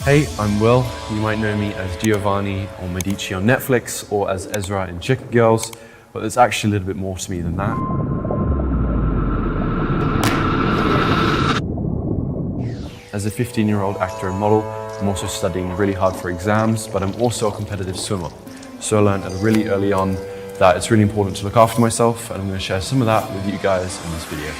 Hey, I'm Will. You might know me as Giovanni or Medici on Netflix or as Ezra in Chicken Girls, but there's actually a little bit more to me than that. As a 15-year-old actor and model, I'm also studying really hard for exams, but I'm also a competitive swimmer. So I learned at really early on that it's really important to look after myself, and I'm going to share some of that with you guys in this video.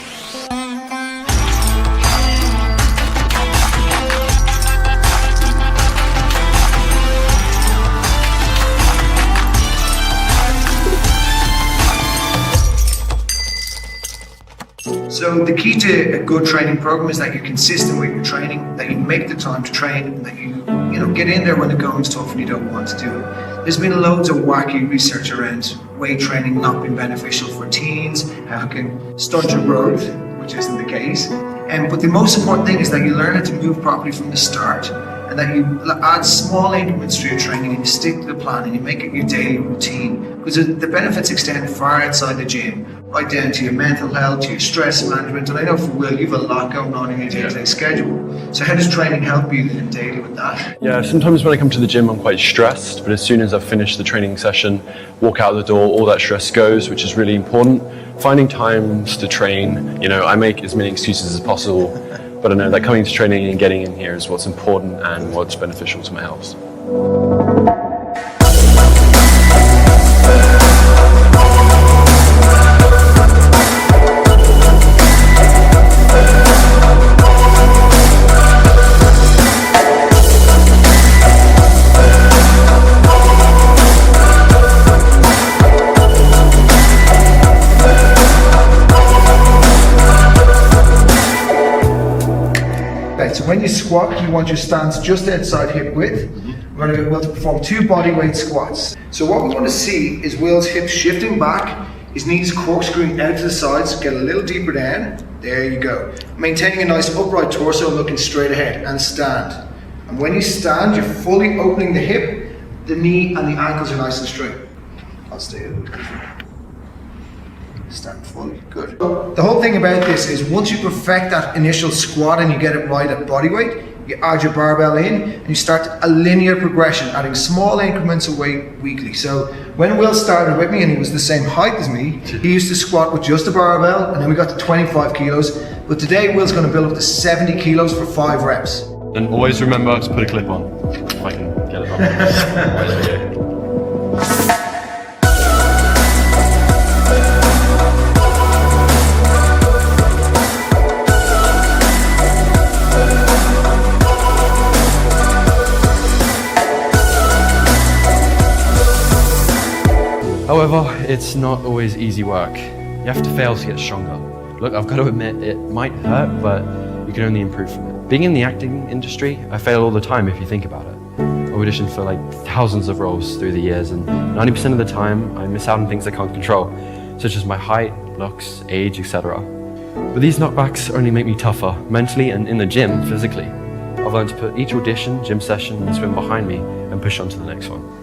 So the key to a good training program is that you're consistent with your training, that you make the time to train, and that you get in there when the going's tough and you don't want to do it. There's been loads of wacky research around weight training not being beneficial for teens, how it can stunt your growth, which isn't the case. But the most important thing is that you learn how to move properly from the start, and that you add small increments to your training and you stick to the plan and you make it your daily routine. Because the benefits extend far outside the gym, right down to your mental health, to your stress management. And I know for Will, you have a lot going on in your day-to-day schedule. So how does training help you daily with that? Yeah, sometimes when I come to the gym, I'm quite stressed, but as soon as I've finished the training session, walk out the door, all that stress goes, which is really important. Finding times to train, I make as many excuses as possible, but I know that coming to training and getting in here is what's important and what's beneficial to my health. So when you squat, you want your stance just outside hip width. We're going to be able to perform 2 bodyweight squats. So what we want to see is Will's hips shifting back, his knees corkscrewing out to the sides, get a little deeper down. There you go. Maintaining a nice upright torso, looking straight ahead, and stand. And when you stand, you're fully opening the hip, the knee and the ankles are nice and straight. I'll stay a little bit. Stand fully, good. The whole thing about this is once you perfect that initial squat and you get it right at body weight, you add your barbell in and you start a linear progression, adding small increments of weight weekly. So when Will started with me and he was the same height as me, he used to squat with just a barbell, and then we got to 25 kilos. But today Will's going to build up to 70 kilos for 5 reps. And always remember to put a clip on, if I can get it on. However, it's not always easy work. You have to fail to get stronger. Look, I've got to admit, it might hurt, but you can only improve from it. Being in the acting industry, I fail all the time if you think about it. I auditioned for thousands of roles through the years, and 90% of the time, I miss out on things I can't control, such as my height, looks, age, etc. But these knockbacks only make me tougher, mentally and in the gym, physically. I've learned to put each audition, gym session, and swim behind me, and push on to the next one.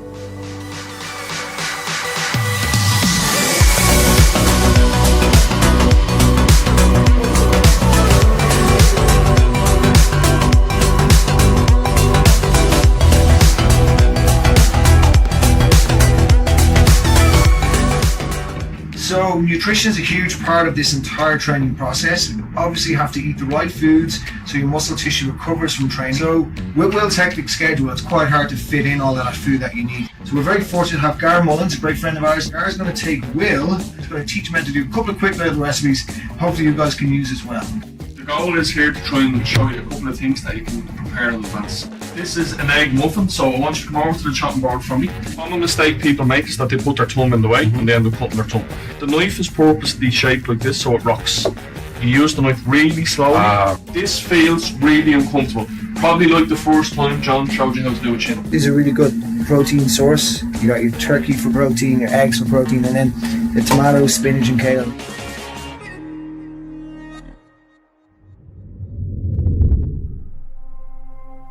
So nutrition is a huge part of this entire training process. Obviously you have to eat the right foods so your muscle tissue recovers from training. So with Will's hectic schedule, it's quite hard to fit in all of that food that you need. So we're very fortunate to have Gar Mullins, a great friend of ours. Gar's going to take Will, he's going to teach him how to do a couple of quick little recipes. Hopefully you guys can use as well. The goal is here to try and show you a couple of things that you can prepare in advance. This is an egg muffin, so I want you to come over to the chopping board for me. One mistake people make is that they put their thumb in the way and they end up cutting their thumb. The knife is purposely shaped like this so it rocks. You use the knife really slowly. This feels really uncomfortable. Probably like the first time John showed you how to do a chin. This is a really good protein source. You got your turkey for protein, your eggs for protein, and then the tomatoes, spinach and kale.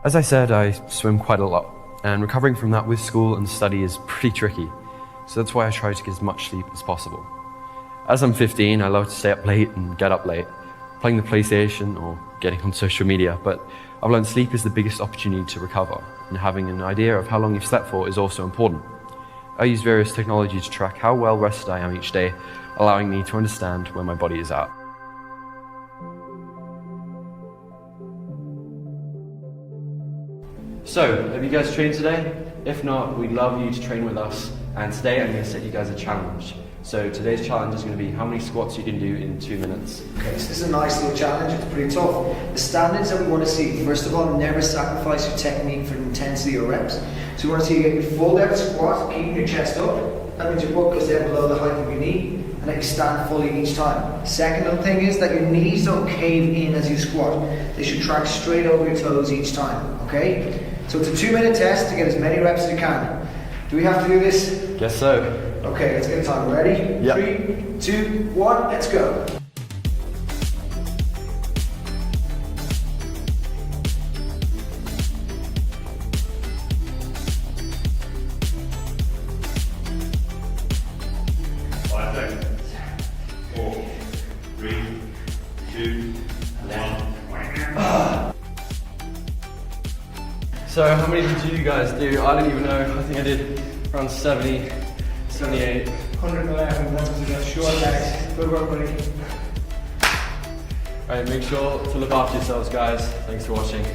As I said, I swim quite a lot, and recovering from that with school and study is pretty tricky, so that's why I try to get as much sleep as possible. As I'm 15, I love to stay up late and get up late, playing the PlayStation or getting on social media, but I've learned sleep is the biggest opportunity to recover, and having an idea of how long you've slept for is also important. I use various technology to track how well rested I am each day, allowing me to understand where my body is at. So, have you guys trained today? If not, we'd love you to train with us, and today I'm going to set you guys a challenge. So today's challenge is going to be how many squats you can do in 2 minutes. Okay, so this is a nice little challenge, it's pretty tough. The standards that we want to see, first of all, never sacrifice your technique for intensity or reps. So we want to see you get your full depth squat, keeping your chest up. That means your butt goes down below the height of your knee, and that you stand fully each time. Second little thing is that your knees don't cave in as you squat. They should track straight over your toes each time, okay? So it's a 2-minute test to get as many reps as you can. Do we have to do this? Guess so. Okay, let's get a time. Ready? Yep. 3, 2, 1, let's go. Five seconds. 4, 3, 2, 1. So how many did you guys do? I don't even know. I think I did around 70, 78. 111, that was a short legs. Good work, buddy. Alright, make sure to look after yourselves, guys. Thanks for watching.